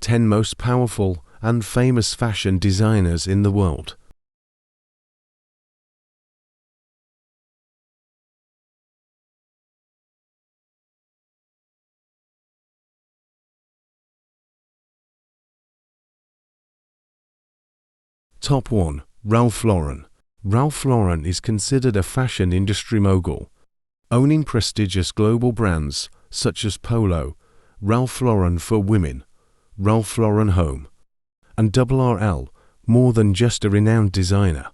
10 most powerful and famous fashion designers in the world. Top 1. Ralph Lauren. Ralph Lauren is considered a fashion industry mogul, owning prestigious global brands such as Polo, Ralph Lauren for Women, Ralph Lauren Home, and RRL. More than just a renowned designer,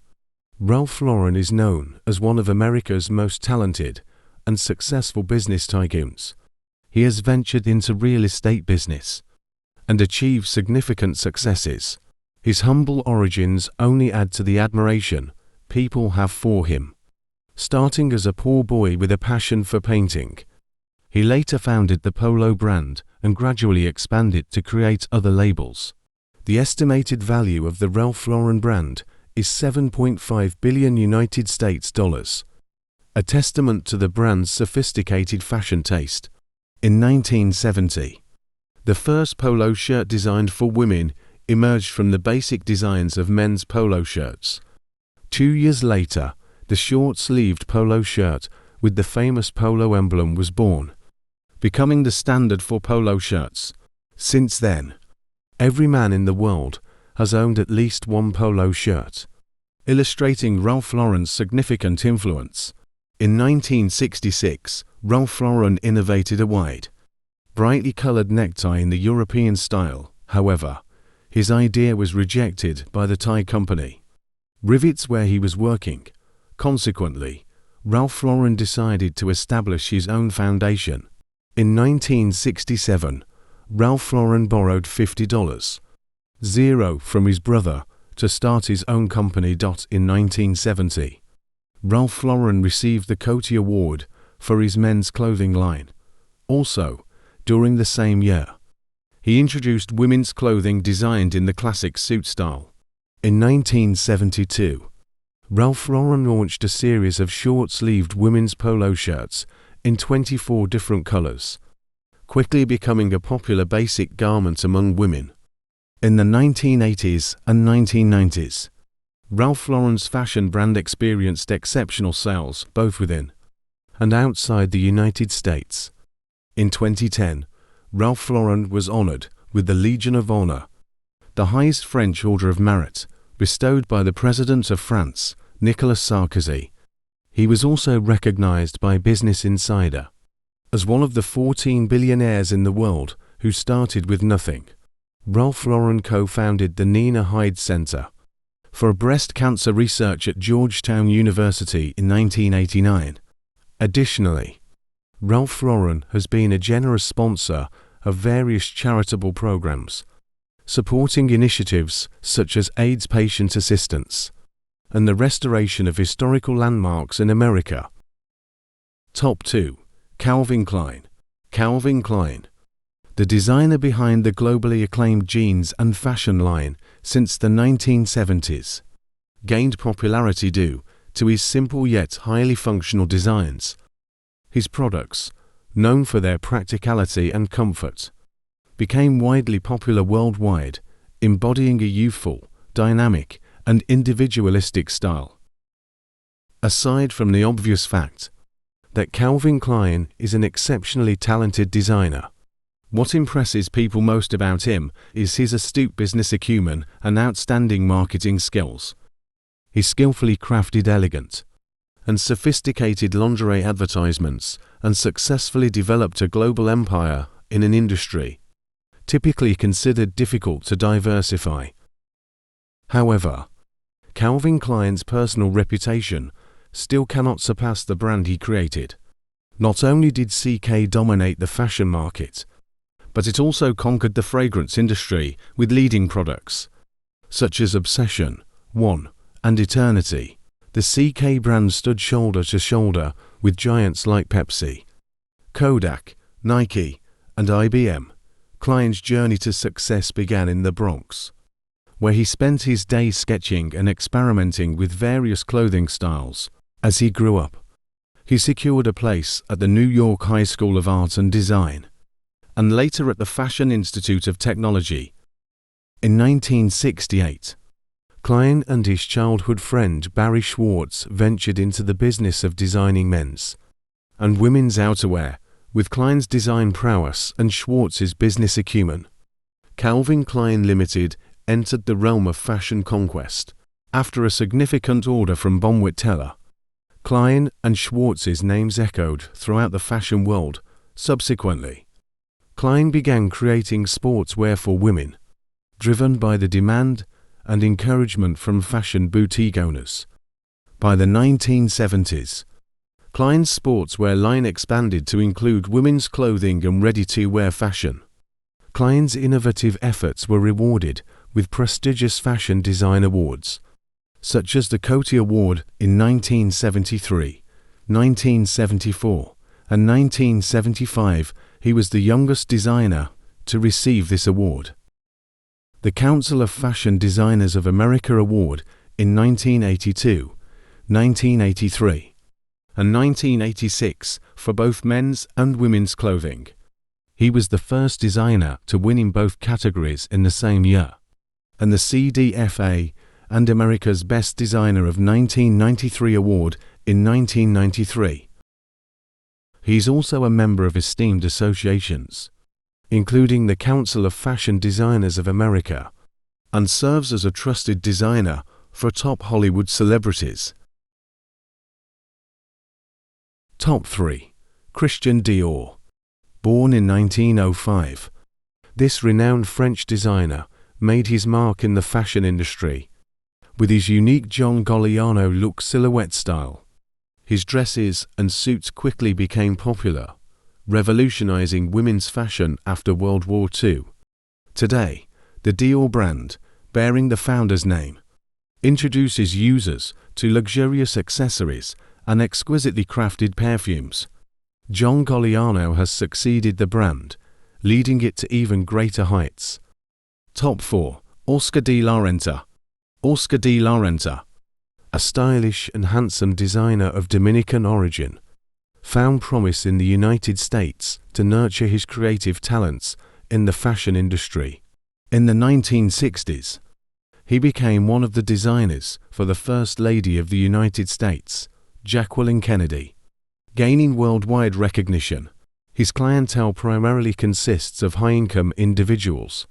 Ralph Lauren is known as one of America's most talented and successful business tycoons. He has ventured into real estate business and achieved significant successes. His humble origins only add to the admiration people have for him. Starting as a poor boy with a passion for painting, he later founded the Polo brand and gradually expanded to create other labels. The estimated value of the Ralph Lauren brand is $7.5 billion United States dollars, a testament to the brand's sophisticated fashion taste. In 1970, the first polo shirt designed for women emerged from the basic designs of men's polo shirts. 2 years later, the short-sleeved polo shirt with the famous polo emblem was born, becoming the standard for polo shirts. Since then, every man in the world has owned at least one polo shirt, illustrating Ralph Lauren's significant influence. In 1966, Ralph Lauren innovated a wide, brightly colored necktie in the European style. However, his idea was rejected by the tie company, Rivets, where he was working. Consequently, Ralph Lauren decided to establish his own foundation. In 1967, Ralph Lauren borrowed $50,000 from his brother to start his own company. In 1970, Ralph Lauren received the Coty Award for his men's clothing line. Also, during the same year, he introduced women's clothing designed in the classic suit style. In 1972, Ralph Lauren launched a series of short-sleeved women's polo shirts in 24 different colors, quickly becoming a popular basic garment among women. In the 1980s and 1990s, Ralph Lauren's fashion brand experienced exceptional sales both within and outside the United States. In 2010, Ralph Lauren was honored with the Legion of Honor, the highest French Order of Merit, bestowed by the President of France, Nicolas Sarkozy. He was also recognized by Business Insider as one of the 14 billionaires in the world who started with nothing. Ralph Lauren co-founded the Nina Hyde Center for Breast Cancer Research at Georgetown University in 1989. Additionally, Ralph Lauren has been a generous sponsor of various charitable programs, supporting initiatives such as AIDS patient assistance and the restoration of historical landmarks in America. Top 2. Calvin Klein. Calvin Klein, the designer behind the globally acclaimed jeans and fashion line since the 1970s, gained popularity due to his simple yet highly functional designs. His products, known for their practicality and comfort, became widely popular worldwide, embodying a youthful, dynamic, and individualistic style. Aside from the obvious fact that Calvin Klein is an exceptionally talented designer, what impresses people most about him is his astute business acumen and outstanding marketing skills. His skillfully crafted elegant and sophisticated lingerie advertisements and successfully developed a global empire in an industry typically considered difficult to diversify. However, Calvin Klein's personal reputation still cannot surpass the brand he created. Not only did CK dominate the fashion market, but it also conquered the fragrance industry with leading products such as Obsession, One, and Eternity. The CK brand stood shoulder to shoulder with giants like Pepsi, Kodak, Nike, and IBM. Klein's journey to success began in the Bronx, where he spent his days sketching and experimenting with various clothing styles. As he grew up, he secured a place at the New York High School of Art and Design, and later at the Fashion Institute of Technology, In 1968, Klein and his childhood friend Barry Schwartz ventured into the business of designing men's and women's outerwear, with Klein's design prowess and Schwartz's business acumen. Calvin Klein Limited entered the realm of fashion conquest after a significant order from Bonwit Teller. Klein and Schwartz's names echoed throughout the fashion world. Subsequently, Klein began creating sportswear for women, driven by the demand and encouragement from fashion boutique owners. By the 1970s, Klein's sportswear line expanded to include women's clothing and ready-to-wear fashion. Klein's innovative efforts were rewarded with prestigious fashion design awards, such as the Coty Award in 1973, 1974, and 1975. He was the youngest designer to receive this award. The Council of Fashion Designers of America Award in 1982, 1983, and 1986 for both men's and women's clothing. He was the first designer to win in both categories in the same year, and the CDFA and America's Best Designer of 1993 award in 1993. He is also a member of esteemed associations, including the Council of Fashion Designers of America, and serves as a trusted designer for top Hollywood celebrities. Top 3. Christian Dior. Born in 1905, this renowned French designer made his mark in the fashion industry with his unique John Galliano look silhouette style. His dresses and suits quickly became popular, revolutionizing women's fashion after World War II. Today, the Dior brand, bearing the founder's name, introduces users to luxurious accessories and exquisitely crafted perfumes. John Galliano has succeeded the brand, leading it to even greater heights. Top 4. Oscar de la Renta. Oscar de la Renta, a stylish and handsome designer of Dominican origin, found promise in the United States to nurture his creative talents in the fashion industry. In the 1960s, he became one of the designers for the First Lady of the United States, Jacqueline Kennedy. Gaining worldwide recognition, his clientele primarily consists of high-income individuals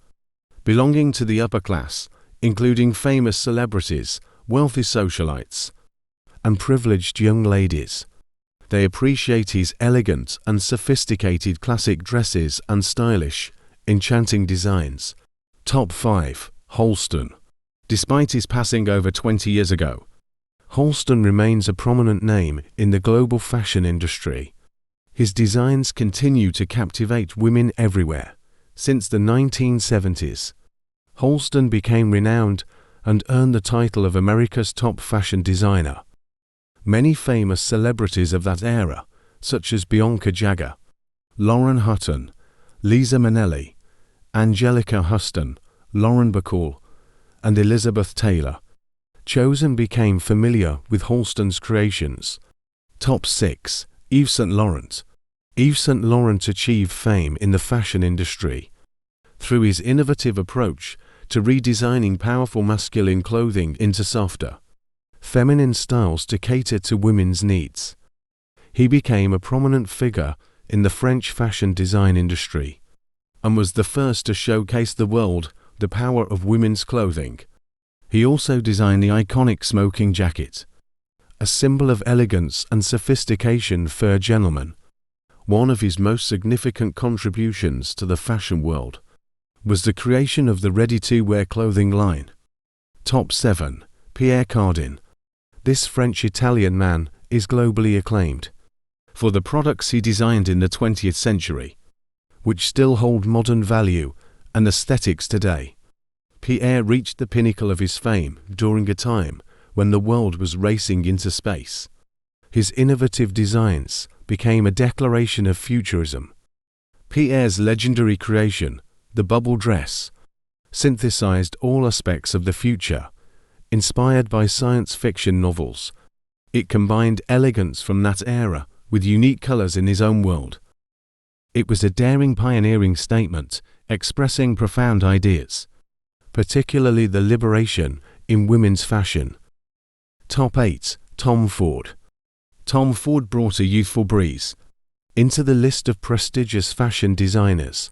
belonging to the upper class, including famous celebrities, wealthy socialites, and privileged young ladies. They appreciate his elegant and sophisticated classic dresses and stylish, enchanting designs. Top 5. Halston. Despite his passing over 20 years ago, Halston remains a prominent name in the global fashion industry. His designs continue to captivate women everywhere. Since the 1970s, Halston became renowned and earned the title of America's top fashion designer. Many famous celebrities of that era, such as Bianca Jagger, Lauren Hutton, Liza Minnelli, Angelica Huston, Lauren Bacall, and Elizabeth Taylor, chose and became familiar with Halston's creations. Top 6. Yves Saint Laurent. Yves Saint Laurent achieved fame in the fashion industry through his innovative approach to redesigning powerful masculine clothing into softer, feminine styles to cater to women's needs. He became a prominent figure in the French fashion design industry and was the first to showcase the world the power of women's clothing. He also designed the iconic smoking jacket, a symbol of elegance and sophistication for a gentleman. One of his most significant contributions to the fashion world was the creation of the ready-to-wear clothing line. Top 7. Pierre Cardin. This French-Italian man is globally acclaimed for the products he designed in the 20th century, which still hold modern value and aesthetics today. Pierre reached the pinnacle of his fame during a time when the world was racing into space. His innovative designs became a declaration of futurism. Pierre's legendary creation, the bubble dress, synthesized all aspects of the future, inspired by science fiction novels. It combined elegance from that era with unique colors in his own world. It was a daring, pioneering statement, expressing profound ideas. particularly the liberation in women's fashion. Top 8. Tom Ford. Tom Ford brought a youthful breeze into the list of prestigious fashion designers.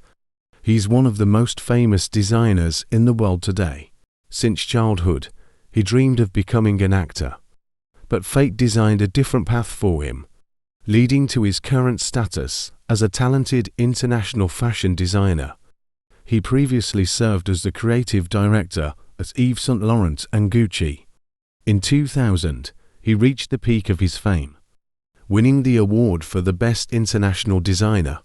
He's one of the most famous designers in the world today. Since childhood, he dreamed of becoming an actor. But fate designed a different path for him, leading to his current status as a talented international fashion designer. He previously served as the creative director at Yves Saint Laurent and Gucci. In 2000, he reached the peak of his fame, winning the award for the Best International Designer.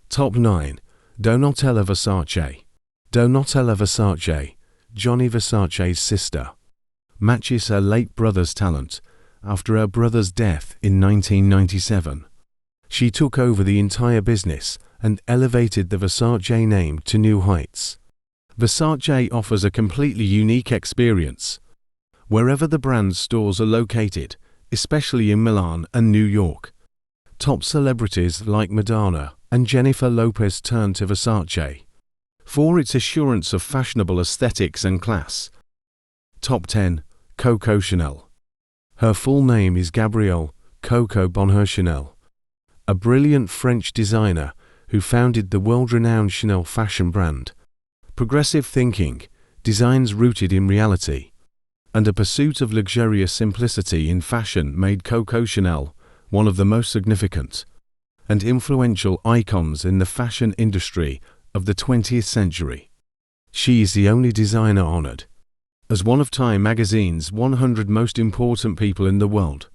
Top 9. Donatella Versace. Donatella Versace, Gianni Versace's sister, matches her late brother's talent after her brother's death in 1997. She took over the entire business and elevated the Versace name to new heights. Versace offers a completely unique experience wherever the brand's stores are located, especially in Milan and New York. Top celebrities like Madonna and Jennifer Lopez turn to Versace for its assurance of fashionable aesthetics and class. Top 10. Coco Chanel. Her full name is Gabrielle Coco Bonheur Chanel, a brilliant French designer who founded the world-renowned Chanel fashion brand. Progressive thinking, designs rooted in reality, and a pursuit of luxurious simplicity in fashion made Coco Chanel one of the most significant and influential icons in the fashion industry of the 20th century. She is the only designer honored as one of Time magazine's 100 most important people in the world.